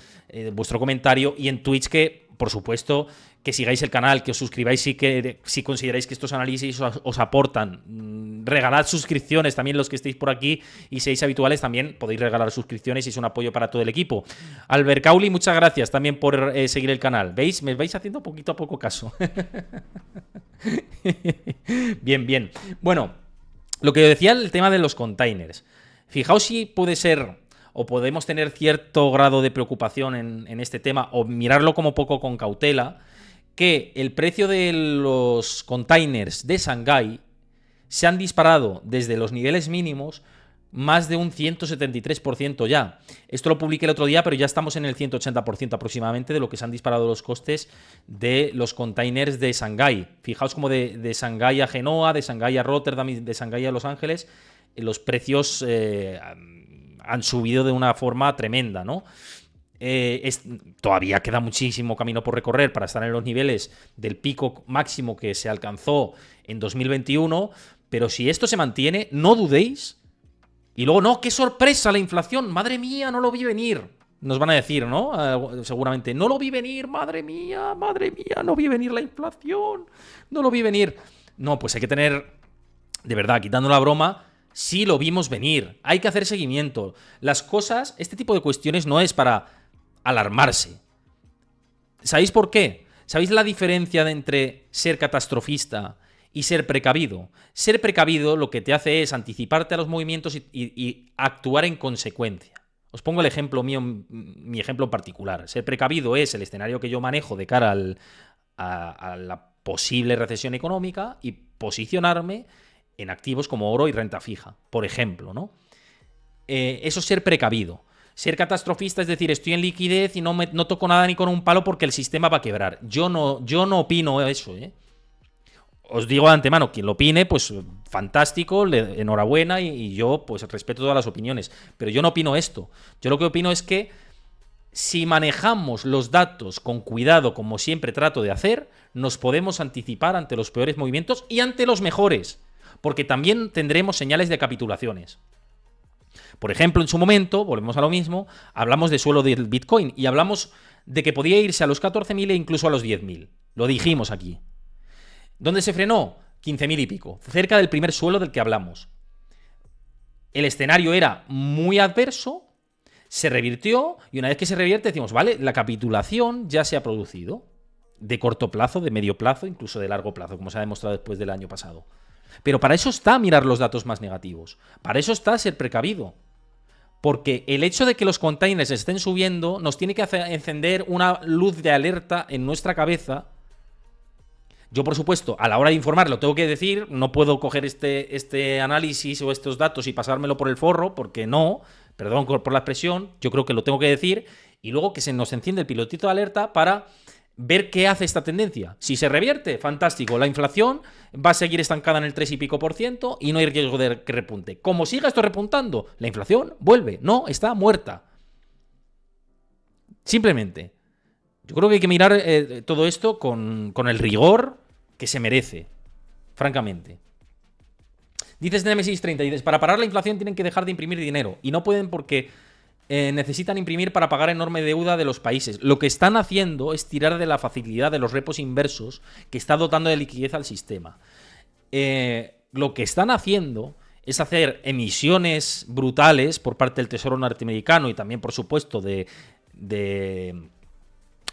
Speaker 1: vuestro comentario, y en Twitch que, por supuesto, que sigáis el canal, que os suscribáis si consideráis que estos análisis os aportan. Regalad suscripciones también los que estéis por aquí y seáis habituales, también podéis regalar suscripciones y es un apoyo para todo el equipo. Albert Cauli, muchas gracias también por seguir el canal. ¿Veis? Me vais haciendo poquito a poco caso. Bien. Bueno, lo que decía el tema de los containers. Fijaos si puede ser o podemos tener cierto grado de preocupación en este tema o mirarlo como poco con cautela, que el precio de los containers de Shanghái se han disparado desde los niveles mínimos más de un 173% ya. Esto lo publiqué el otro día, pero ya estamos en el 180% aproximadamente de lo que se han disparado los costes de los containers de Shanghái. Fijaos como de Shanghái a Genoa, de Shanghái a Rotterdam y de Shanghái a Los Ángeles, los precios han subido de una forma tremenda, ¿no? Todavía queda muchísimo camino por recorrer para estar en los niveles del pico máximo que se alcanzó en 2021, pero si esto se mantiene, no dudéis. Y luego, no, qué sorpresa la inflación, madre mía, no lo vi venir. Nos van a decir, ¿no? Seguramente, no lo vi venir, madre mía, no vi venir la inflación, no lo vi venir. No, pues hay que tener, de verdad, quitando la broma, sí lo vimos venir. Hay que hacer seguimiento. Las cosas, este tipo de cuestiones no es para alarmarse. ¿Sabéis por qué? ¿Sabéis la diferencia entre ser catastrofista y ser precavido? Ser precavido lo que te hace es anticiparte a los movimientos y actuar en consecuencia. Os pongo el ejemplo mío, mi ejemplo particular. Ser precavido es el escenario que yo manejo de cara a la posible recesión económica y posicionarme en activos como oro y renta fija, por ejemplo, ¿no? Eso es ser precavido. Ser catastrofista es decir, estoy en liquidez y no toco nada ni con un palo porque el sistema va a quebrar. Yo no opino eso, ¿eh? Os digo de antemano, quien lo opine, pues fantástico, enhorabuena y yo pues respeto todas las opiniones. Pero yo no opino esto. Yo lo que opino es que si manejamos los datos con cuidado, como siempre trato de hacer, nos podemos anticipar ante los peores movimientos y ante los mejores. Porque también tendremos señales de capitulaciones. Por ejemplo, en su momento, volvemos a lo mismo, hablamos de suelo del Bitcoin y hablamos de que podía irse a los 14.000 e incluso a los 10.000. Lo dijimos aquí. ¿Dónde se frenó? 15.000 y pico, cerca del primer suelo del que hablamos. El escenario era muy adverso, se revirtió y una vez que se revierte decimos, vale, la capitulación ya se ha producido. De corto plazo, de medio plazo, incluso de largo plazo, como se ha demostrado después del año pasado. Pero para eso está mirar los datos más negativos. Para eso está ser precavido. Porque el hecho de que los containers estén subiendo nos tiene que encender una luz de alerta en nuestra cabeza. Yo, por supuesto, a la hora de informar lo tengo que decir, no puedo coger este análisis o estos datos y pasármelo por el forro, porque no, perdón por la expresión, yo creo que lo tengo que decir, y luego que se nos enciende el pilotito de alerta para ver qué hace esta tendencia. Si se revierte, fantástico, la inflación va a seguir estancada en el 3 y pico por ciento y no hay riesgo de que repunte. Como siga esto repuntando, la inflación vuelve, no, está muerta. Simplemente. Yo creo que hay que mirar todo esto con el rigor que se merece, francamente. Dices Nemesis 30, dices, para parar la inflación tienen que dejar de imprimir dinero y no pueden porque necesitan imprimir para pagar enorme deuda de los países. Lo que están haciendo es tirar de la facilidad de los repos inversos que está dotando de liquidez al sistema. Lo que están haciendo es hacer emisiones brutales por parte del Tesoro norteamericano y también, por supuesto, de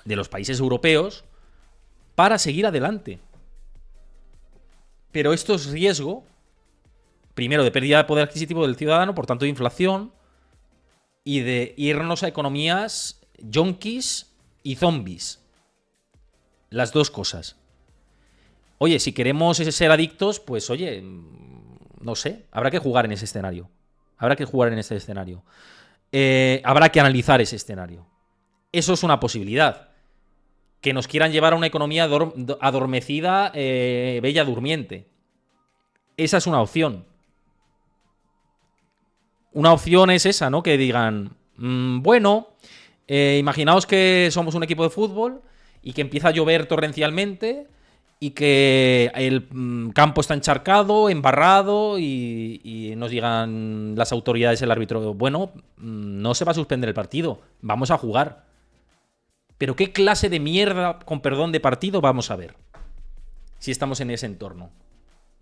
Speaker 1: los países europeos para seguir adelante. Pero esto es riesgo, primero, de pérdida de poder adquisitivo del ciudadano, por tanto de inflación, y de irnos a economías yonkis y zombies. Las dos cosas. Oye, si queremos ser adictos, pues oye, no sé, habrá que jugar en ese escenario. Habrá que jugar en ese escenario. Habrá que analizar ese escenario. Eso es una posibilidad. Que nos quieran llevar a una economía adormecida, bella durmiente. Esa es una opción. Una opción es esa, ¿no? Que digan, bueno, imaginaos que somos un equipo de fútbol y que empieza a llover torrencialmente y que el campo está encharcado, embarrado y nos digan las autoridades, el árbitro, bueno, no se va a suspender el partido, vamos a jugar. Pero ¿qué clase de mierda, con perdón, de partido vamos a ver si estamos en ese entorno?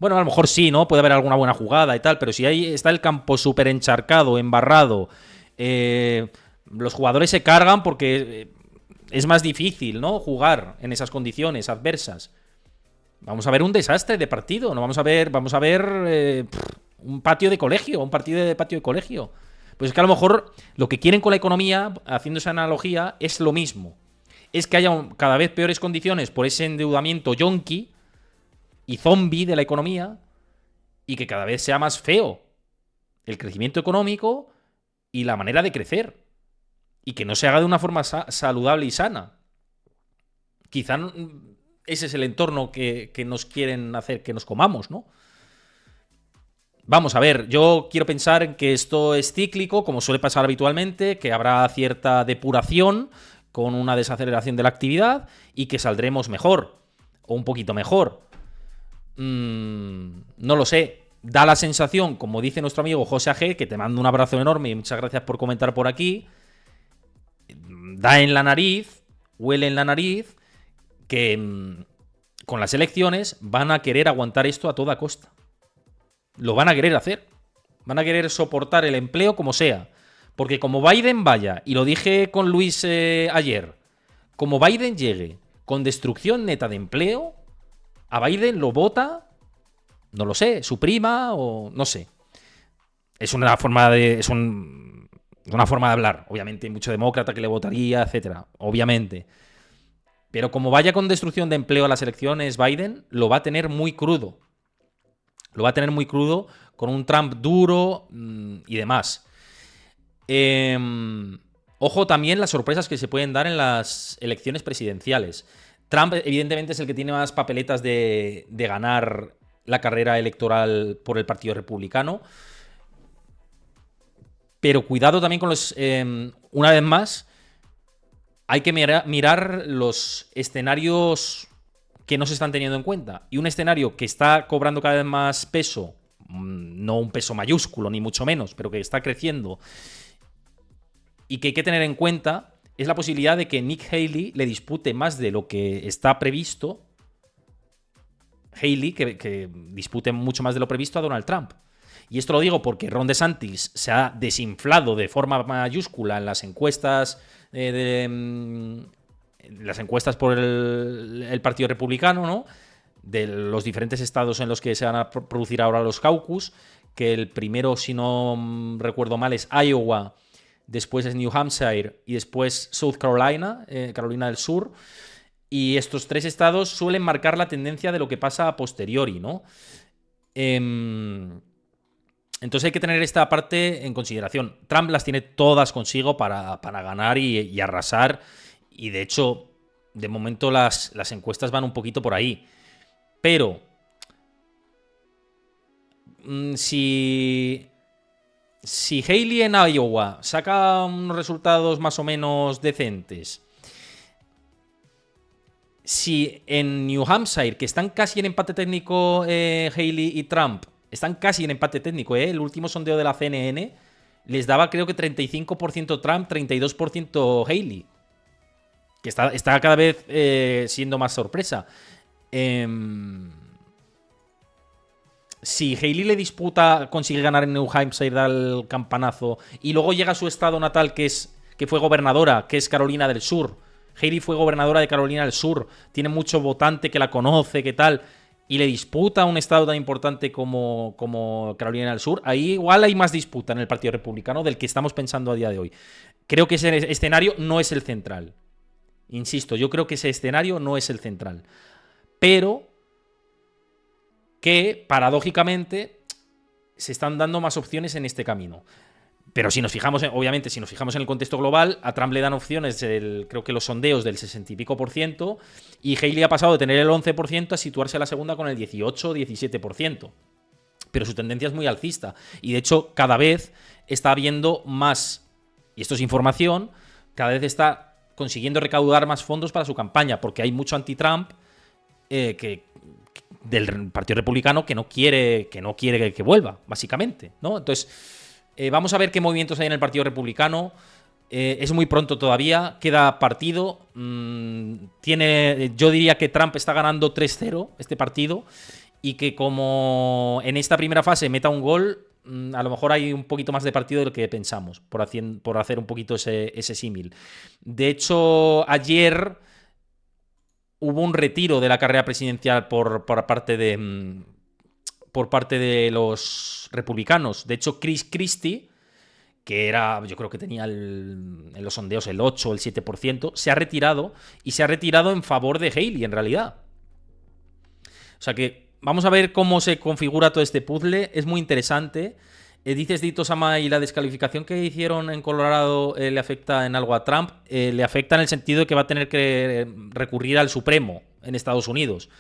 Speaker 1: Bueno, a lo mejor sí, ¿no? Puede haber alguna buena jugada y tal, pero si ahí está el campo súper encharcado, embarrado, los jugadores se cargan porque es más difícil, ¿no? Jugar en esas condiciones adversas. Vamos a ver un desastre de partido, ¿no? Vamos a ver un patio de colegio, un partido de patio de colegio. Pues es que a lo mejor lo que quieren con la economía, haciendo esa analogía, es lo mismo. Es que haya cada vez peores condiciones por ese endeudamiento yonki y zombie de la economía y que cada vez sea más feo el crecimiento económico y la manera de crecer. Y que no se haga de una forma saludable y sana. Quizá ese es el entorno que nos quieren hacer que nos comamos, ¿no? Vamos a ver, yo quiero pensar en que esto es cíclico, como suele pasar habitualmente, que habrá cierta depuración con una desaceleración de la actividad y que saldremos mejor, o un poquito mejor. No lo sé. Da la sensación, como dice nuestro amigo José AG, que te mando un abrazo enorme y muchas gracias por comentar por aquí, da en la nariz, huele en la nariz, que con las elecciones van a querer aguantar esto a toda costa. Lo van a querer hacer. Van a querer soportar el empleo como sea. Porque como Biden vaya, y lo dije con Luis ayer, como Biden llegue con destrucción neta de empleo, a Biden lo vota, no lo sé, su prima o no sé. Es una forma de... una forma de hablar. Obviamente hay mucho demócrata que le votaría, etcétera. Obviamente. Pero como vaya con destrucción de empleo a las elecciones, Biden lo va a tener muy crudo. Lo va a tener muy crudo con un Trump duro y demás. Ojo también las sorpresas que se pueden dar en las elecciones presidenciales. Trump evidentemente es el que tiene más papeletas de ganar la carrera electoral por el Partido Republicano. Pero cuidado también con los... una vez más, hay que mirar los escenarios que no se están teniendo en cuenta. Y un escenario que está cobrando cada vez más peso, no un peso mayúsculo, ni mucho menos, pero que está creciendo y que hay que tener en cuenta, es la posibilidad de que Nick Haley le dispute más de lo que está previsto. Haley, que dispute mucho más de lo previsto a Donald Trump. Y esto lo digo porque Ron DeSantis se ha desinflado de forma mayúscula en las encuestas las encuestas por el Partido Republicano, ¿no? De los diferentes estados en los que se van a producir ahora los caucus, que el primero, si no recuerdo mal, es Iowa, después es New Hampshire y después South Carolina, Carolina del Sur. Y estos tres estados suelen marcar la tendencia de lo que pasa a posteriori, ¿no? Entonces hay que tener esta parte en consideración. Trump las tiene todas consigo para ganar y arrasar. Y de hecho, de momento las encuestas van un poquito por ahí. Pero si Haley en Iowa saca unos resultados más o menos decentes, si en New Hampshire, que están casi en empate técnico Haley y Trump, están casi en empate técnico, el último sondeo de la CNN les daba creo que 35% Trump, 32% Haley. Que está cada vez siendo más sorpresa. Si Haley le disputa, consigue ganar en New Hampshire, da el campanazo, y luego llega a su estado natal, que fue gobernadora, que es Carolina del Sur. Haley fue gobernadora de Carolina del Sur. Tiene mucho votante que la conoce, que tal. Y le disputa a un estado tan importante como Carolina del Sur. Ahí igual hay más disputa en el Partido Republicano del que estamos pensando a día de hoy. Creo que ese escenario no es el central. Insisto, yo creo que ese escenario no es el central. Pero que, paradójicamente, se están dando más opciones en este camino. Pero si nos fijamos, obviamente, si nos fijamos en el contexto global, a Trump le dan opciones, creo que los sondeos del 60 y pico %, y Haley ha pasado de tener el 11% a situarse a la segunda con el 18 o 17%. Pero su tendencia es muy alcista. Y de hecho, cada vez está habiendo más, y esto es información, cada vez está consiguiendo recaudar más fondos para su campaña, porque hay mucho anti-Trump del Partido Republicano que no quiere que vuelva, básicamente, ¿no? Entonces, vamos a ver qué movimientos hay en el Partido Republicano. Es muy pronto todavía, queda partido. Yo diría que Trump está ganando 3-0 este partido y que como en esta primera fase meta un gol, a lo mejor hay un poquito más de partido de lo que pensamos, por hacer un poquito ese símil. De hecho, ayer hubo un retiro de la carrera presidencial por parte de por parte de los republicanos. De hecho, Chris Christie, que era, yo creo que tenía en los sondeos el 8 o el 7%, se ha retirado, y se ha retirado en favor de Haley, en realidad. O sea que vamos a ver cómo se configura todo este puzzle. Es muy interesante. Dices, Dito Sama, y la descalificación que hicieron en Colorado le afecta en algo a Trump. Le afecta en el sentido de que va a tener que recurrir al Supremo en Estados Unidos.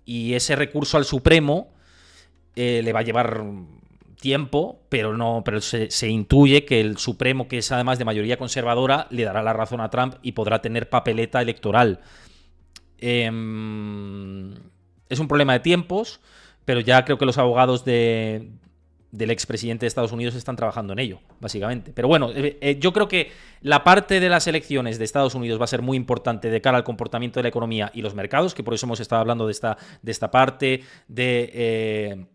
Speaker 1: Y ese recurso al Supremo le va a llevar tiempo, pero se intuye que el Supremo, que es además de mayoría conservadora, le dará la razón a Trump y podrá tener papeleta electoral. Es un problema de tiempos, pero ya creo que los abogados del expresidente de Estados Unidos están trabajando en ello, básicamente. Pero bueno, yo creo que la parte de las elecciones de Estados Unidos va a ser muy importante de cara al comportamiento de la economía y los mercados, que por eso hemos estado hablando de esta parte de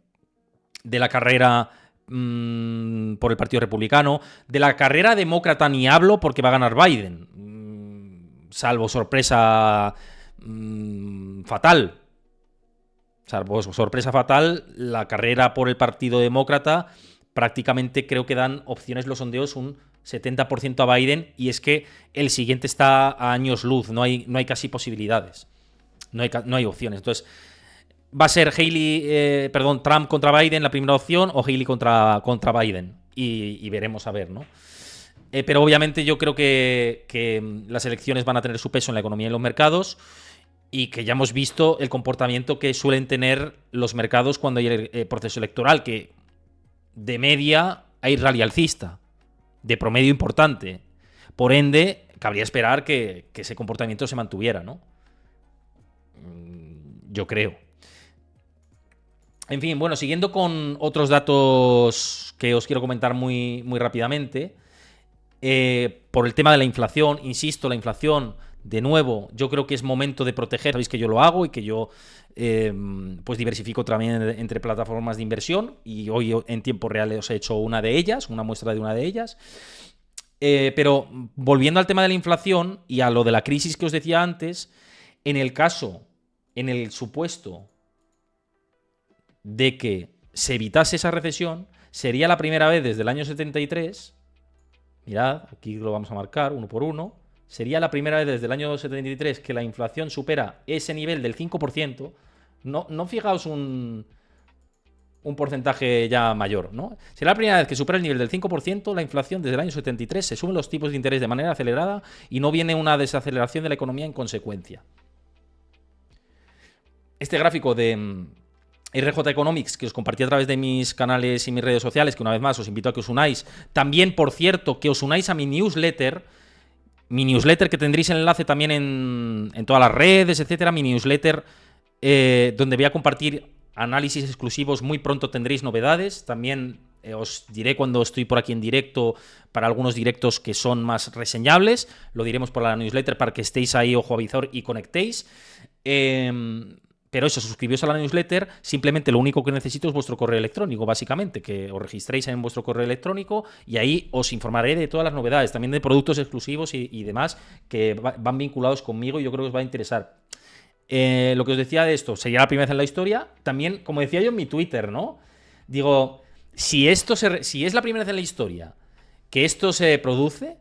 Speaker 1: la carrera por el Partido Republicano. De la carrera demócrata ni hablo, porque va a ganar Biden, salvo sorpresa fatal. Salvo sorpresa fatal, la carrera por el Partido Demócrata prácticamente creo que dan opciones los sondeos un 70% a Biden, y es que el siguiente está a años luz, no hay casi posibilidades, no hay opciones. Entonces va a ser Trump contra Biden la primera opción, o Haley contra Biden, y veremos a ver, ¿no? Pero obviamente yo creo que las elecciones van a tener su peso en la economía y en los mercados, y que ya hemos visto el comportamiento que suelen tener los mercados cuando hay el proceso electoral, que de media hay rally alcista, de promedio importante. Por ende, cabría esperar que ese comportamiento se mantuviera, ¿no? Yo creo. En fin, bueno, siguiendo con otros datos que os quiero comentar muy, muy rápidamente. Por el tema de la inflación, insisto, la inflación, de nuevo, yo creo que es momento de proteger. Sabéis que yo lo hago y que yo pues diversifico también entre plataformas de inversión, y hoy en tiempo real os he hecho una muestra de una de ellas. Pero volviendo al tema de la inflación y a lo de la crisis que os decía antes, en el supuesto de que se evitase esa recesión, sería la primera vez desde el año 73, mirad, aquí lo vamos a marcar uno por uno, sería la primera vez desde el año 73 que la inflación supera ese nivel del 5%. No fijaos un porcentaje ya mayor, ¿no? Será la primera vez que supera el nivel del 5% la inflación desde el año 73, se suben los tipos de interés de manera acelerada y no viene una desaceleración de la economía en consecuencia. Este gráfico de RJ Economics, que os compartí a través de mis canales y mis redes sociales, que una vez más os invito a que os unáis. También, por cierto, que os unáis a mi newsletter, que tendréis el enlace también en todas las redes, etcétera. Mi newsletter, donde voy a compartir análisis exclusivos. Muy pronto tendréis novedades. También os diré cuando estoy por aquí en directo, para algunos directos que son más reseñables. Lo diremos por la newsletter para que estéis ahí ojo a visor y conectéis. Pero eso, suscribiros a la newsletter. Simplemente lo único que necesito es vuestro correo electrónico, básicamente, que os registréis en vuestro correo electrónico, y ahí os informaré de todas las novedades, también de productos exclusivos y demás que van vinculados conmigo, y yo creo que os va a interesar. Lo que os decía de esto, sería la primera vez en la historia. También, como decía yo en mi Twitter, ¿no? Digo, si es la primera vez en la historia que esto se produce,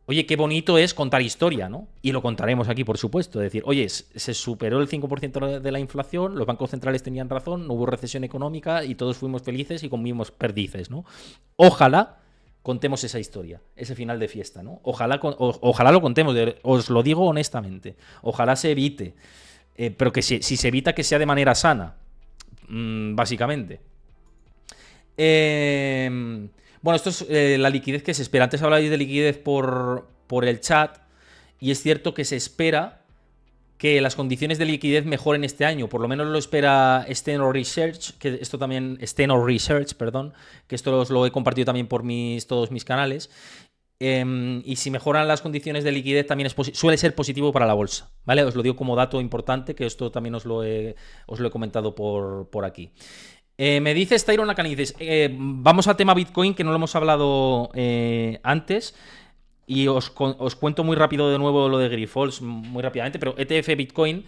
Speaker 1: oye, qué bonito es contar historia, ¿no? Y lo contaremos aquí, por supuesto. Es decir, oye, se superó el 5% de la inflación, los bancos centrales tenían razón, no hubo recesión económica y todos fuimos felices y comimos perdices, ¿no? Ojalá contemos esa historia, ese final de fiesta, ¿no? Ojalá lo contemos, os lo digo honestamente. Ojalá se evite, pero que si se evita, que sea de manera sana, básicamente. Bueno, esto es la liquidez que se espera. Antes hablabais de liquidez por el chat, y es cierto que se espera que las condiciones de liquidez mejoren este año. Por lo menos lo espera Steno Research, que esto os lo he compartido también por todos mis canales. Y si mejoran las condiciones de liquidez, también suele ser positivo para la bolsa, ¿vale? Os lo digo como dato importante, que esto también os lo he comentado por aquí. Me dices Tyron Acanices, vamos al tema Bitcoin, que no lo hemos hablado antes, y os cuento muy rápido de nuevo lo de Grifols, muy rápidamente, pero ETF Bitcoin,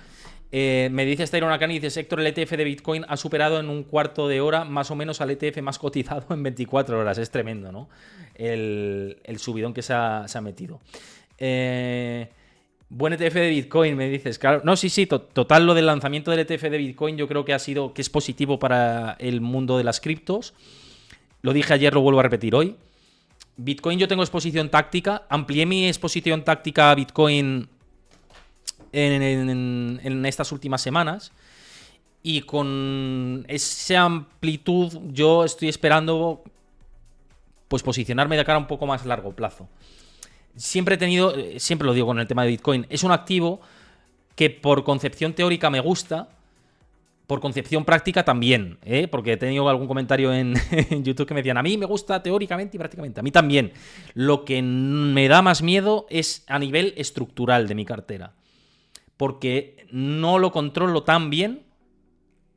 Speaker 1: Me dice Styron Akani, dice Héctor, el ETF de Bitcoin ha superado en un cuarto de hora más o menos al ETF más cotizado en 24 horas. Es tremendo, ¿no? El subidón que se ha metido. Buen ETF de Bitcoin, me dices. Claro, no, sí, total, lo del lanzamiento del ETF de Bitcoin yo creo que es positivo para el mundo de las criptos. Lo dije ayer, lo vuelvo a repetir hoy. Bitcoin yo tengo exposición táctica. Amplié mi exposición táctica a Bitcoin en estas últimas semanas. Y con esa amplitud yo estoy esperando pues posicionarme de cara a un poco más largo plazo. Siempre lo digo con el tema de Bitcoin, es un activo que por concepción teórica me gusta, por concepción práctica también, porque he tenido algún comentario en YouTube que me decían, a mí me gusta teóricamente y prácticamente, a mí también. Lo que me da más miedo es a nivel estructural de mi cartera, porque no lo controlo tan bien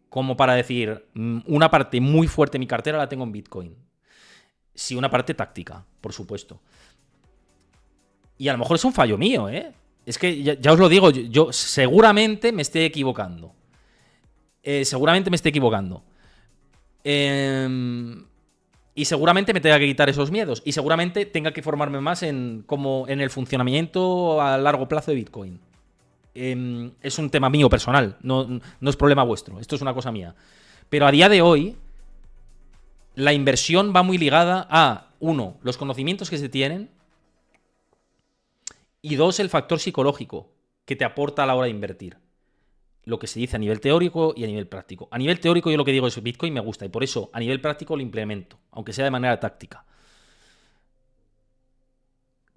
Speaker 1: como para decir, una parte muy fuerte de mi cartera la tengo en Bitcoin. Sí, una parte táctica, por supuesto. Y a lo mejor es un fallo mío, ¿eh? Es que ya os lo digo, yo seguramente me esté equivocando. Y seguramente me tenga que quitar esos miedos. Y seguramente tenga que formarme más en el funcionamiento a largo plazo de Bitcoin. Es un tema mío personal, no es problema vuestro. Esto es una cosa mía. Pero a día de hoy, la inversión va muy ligada a, uno, los conocimientos que se tienen. Y dos, el factor psicológico que te aporta a la hora de invertir. Lo que se dice a nivel teórico y a nivel práctico. A nivel teórico yo lo que digo es que Bitcoin me gusta y por eso a nivel práctico lo implemento, aunque sea de manera táctica.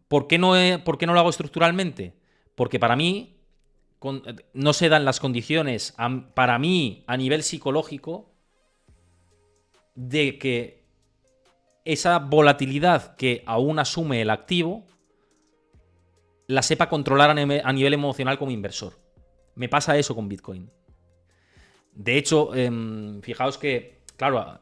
Speaker 1: ¿Por qué no lo hago estructuralmente? Porque para mí no se dan las condiciones, para mí, a nivel psicológico, de que esa volatilidad que aún asume el activo la sepa controlar a nivel emocional como inversor. Me pasa eso con Bitcoin. De hecho, fijaos que, claro,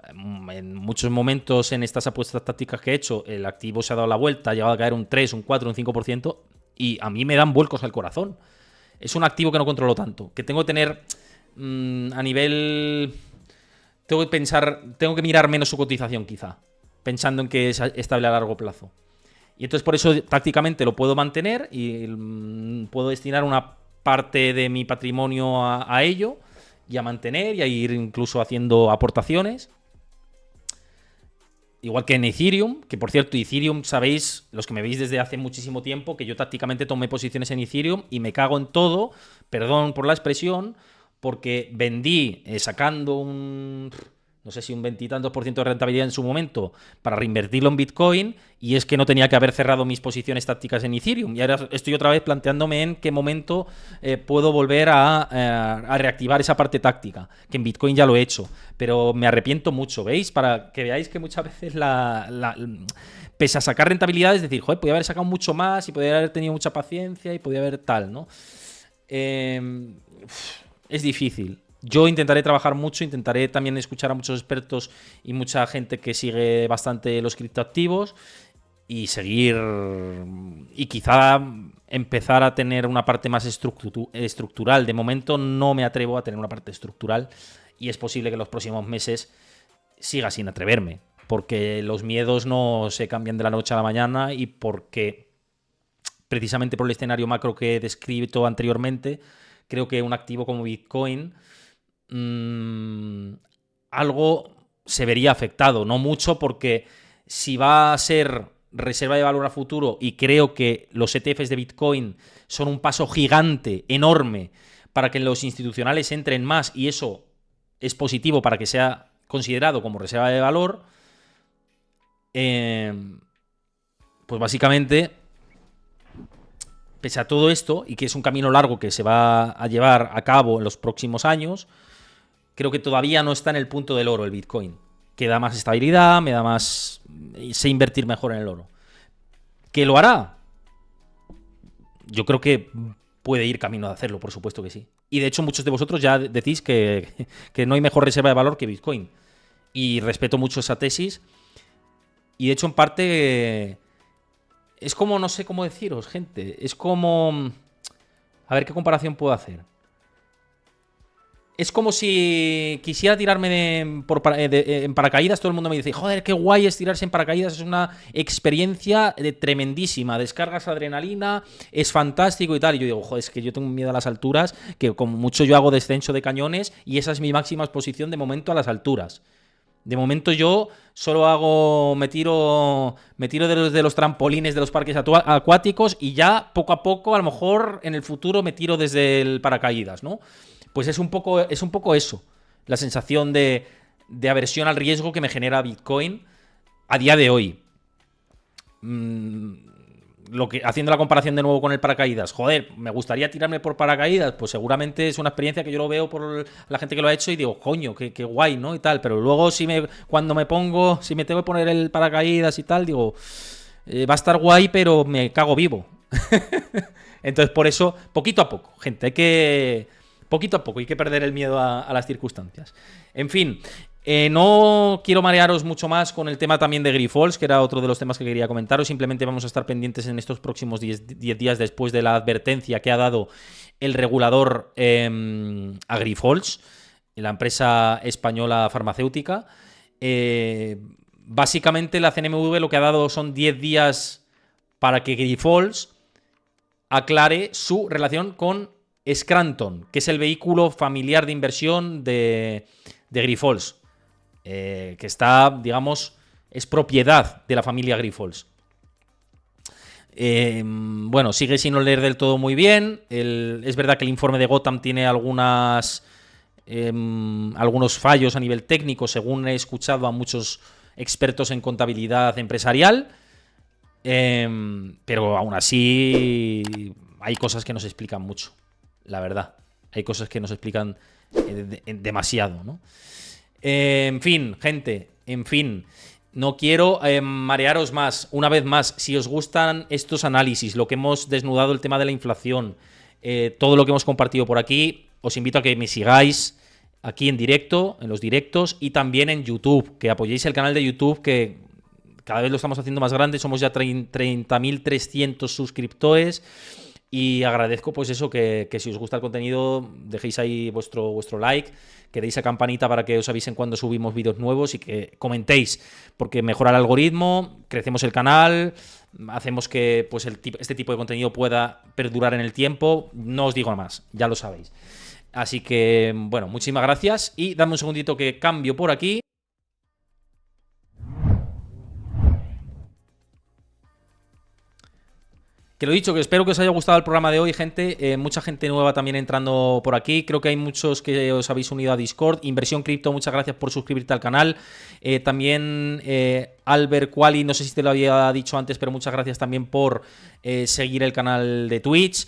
Speaker 1: en muchos momentos en estas apuestas tácticas que he hecho, el activo se ha dado la vuelta, ha llegado a caer un 3, un 4, un 5%, y a mí me dan vuelcos al corazón. Es un activo que no controlo tanto, que tengo que tener a nivel... Tengo que mirar menos su cotización quizá, pensando en que es estable a largo plazo. Y entonces por eso tácticamente lo puedo mantener y puedo destinar una parte de mi patrimonio a ello y a mantener y a ir incluso haciendo aportaciones. Igual que en Ethereum, que por cierto, Ethereum, sabéis, los que me veis desde hace muchísimo tiempo, que yo tácticamente tomé posiciones en Ethereum y me cago en todo, perdón por la expresión, porque vendí sacando no sé si un 20 y tantos % de rentabilidad en su momento para reinvertirlo en Bitcoin, y es que no tenía que haber cerrado mis posiciones tácticas en Ethereum. Y ahora estoy otra vez planteándome en qué momento puedo volver a reactivar esa parte táctica, que en Bitcoin ya lo he hecho, pero me arrepiento mucho, ¿veis? Para que veáis que muchas veces pese a sacar rentabilidad, es decir, joder, podía haber sacado mucho más y podía haber tenido mucha paciencia y podía haber tal, ¿no? Es difícil. Yo intentaré trabajar mucho, intentaré también escuchar a muchos expertos y mucha gente que sigue bastante los criptoactivos y seguir y quizá empezar a tener una parte más estructural. De momento no me atrevo a tener una parte estructural y es posible que en los próximos meses siga sin atreverme, porque los miedos no se cambian de la noche a la mañana y porque precisamente por el escenario macro que he descrito anteriormente, creo que un activo como Bitcoin algo se vería afectado, no mucho, porque si va a ser reserva de valor a futuro, y creo que los ETFs de Bitcoin son un paso gigante, enorme, para que los institucionales entren más, y eso es positivo para que sea considerado como reserva de valor, pues básicamente, pese a todo esto, y que es un camino largo que se va a llevar a cabo en los próximos años, creo que todavía no está en el punto del oro el Bitcoin, que da más estabilidad, me da más... sé invertir mejor en el oro. ¿Qué lo hará? Yo creo que puede ir camino de hacerlo, por supuesto que sí. Y de hecho muchos de vosotros ya decís que no hay mejor reserva de valor que Bitcoin. Y respeto mucho esa tesis. Y de hecho en parte es como, no sé cómo deciros, gente. Es como... A ver qué comparación puedo hacer. es como si quisiera tirarme en paracaídas. Todo el mundo me dice, joder, qué guay es tirarse en paracaídas. Es una experiencia tremendísima. Descargas adrenalina, es fantástico y tal. Y yo digo, joder, es que yo tengo miedo a las alturas, que como mucho yo hago descenso de cañones y esa es mi máxima exposición de momento a las alturas. De momento yo solo me tiro de los trampolines de los parques acuáticos y ya poco a poco, a lo mejor en el futuro me tiro desde el paracaídas, ¿no? Pues es un poco eso, la sensación de aversión al riesgo que me genera Bitcoin a día de hoy. Haciendo la comparación de nuevo con el paracaídas, joder, me gustaría tirarme por paracaídas, pues seguramente es una experiencia que yo lo veo por la gente que lo ha hecho y digo, coño, qué guay, ¿no? Y tal, pero luego si me tengo que poner el paracaídas y tal, digo, va a estar guay, pero me cago vivo. Entonces, por eso, poquito a poco, gente, poquito a poco, hay que perder el miedo a las circunstancias. En fin, no quiero marearos mucho más con el tema también de Grifols, que era otro de los temas que quería comentaros. Simplemente vamos a estar pendientes en estos próximos 10 días después de la advertencia que ha dado el regulador a Grifols, la empresa española farmacéutica. Básicamente la CNMV lo que ha dado son 10 días para que Grifols aclare su relación con Scranton, que es el vehículo familiar de inversión de Grifols. Que está, digamos, es propiedad de la familia Grifols. Bueno, sigue sin oler del todo muy bien. Es verdad que el informe de Gotham tiene algunos fallos a nivel técnico, según he escuchado a muchos expertos en contabilidad empresarial. Pero aún así hay cosas que nos explican mucho, la verdad. Hay cosas que nos explican demasiado, ¿no? En fin, gente, no quiero marearos más. Una vez más, si os gustan estos análisis, lo que hemos desnudado, el tema de la inflación, todo lo que hemos compartido por aquí, os invito a que me sigáis aquí en directo, en los directos, y también en YouTube, que apoyéis el canal de YouTube, que cada vez lo estamos haciendo más grande. Somos ya 30.300 suscriptores. Y agradezco, pues eso, que si os gusta el contenido, dejéis ahí vuestro like, que deis a campanita para que os avisen cuando subimos vídeos nuevos y que comentéis, porque mejora el algoritmo, crecemos el canal, hacemos que pues este tipo de contenido pueda perdurar en el tiempo. No os digo más, ya lo sabéis. Así que, bueno, muchísimas gracias y dame un segundito que cambio por aquí. Que lo he dicho, que espero que os haya gustado el programa de hoy, gente. Mucha gente nueva también entrando por aquí. Creo que hay muchos que os habéis unido a Discord. Inversión Cripto, muchas gracias por suscribirte al canal. También Albert Quali, no sé si te lo había dicho antes, pero muchas gracias también por seguir el canal de Twitch.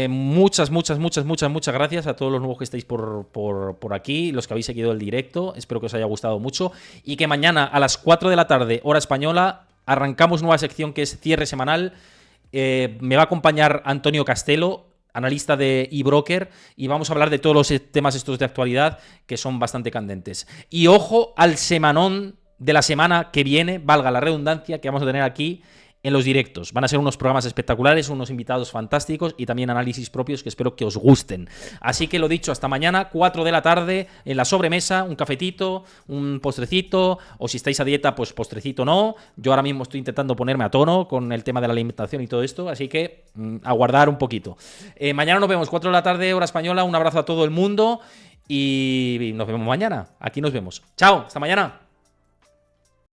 Speaker 1: Muchas gracias a todos los nuevos que estáis por aquí, los que habéis seguido el directo. Espero que os haya gustado mucho. Y que mañana a las 4 de la tarde, hora española, arrancamos nueva sección que es cierre semanal. Me va a acompañar Antonio Castelo, analista de eBroker, y vamos a hablar de todos los temas estos de actualidad que son bastante candentes. Y ojo al semanón de la semana que viene, valga la redundancia, que vamos a tener aquí en los directos. Van a ser unos programas espectaculares, unos invitados fantásticos y también análisis propios que espero que os gusten. Así que lo dicho, hasta mañana, 4 de la tarde, en la sobremesa, un cafetito, un postrecito, o si estáis a dieta, pues postrecito no. Yo ahora mismo estoy intentando ponerme a tono con el tema de la alimentación y todo esto, así que aguardar un poquito. Mañana nos vemos, 4 de la tarde, hora española. Un abrazo a todo el mundo y nos vemos mañana. Aquí nos vemos. Chao, hasta mañana.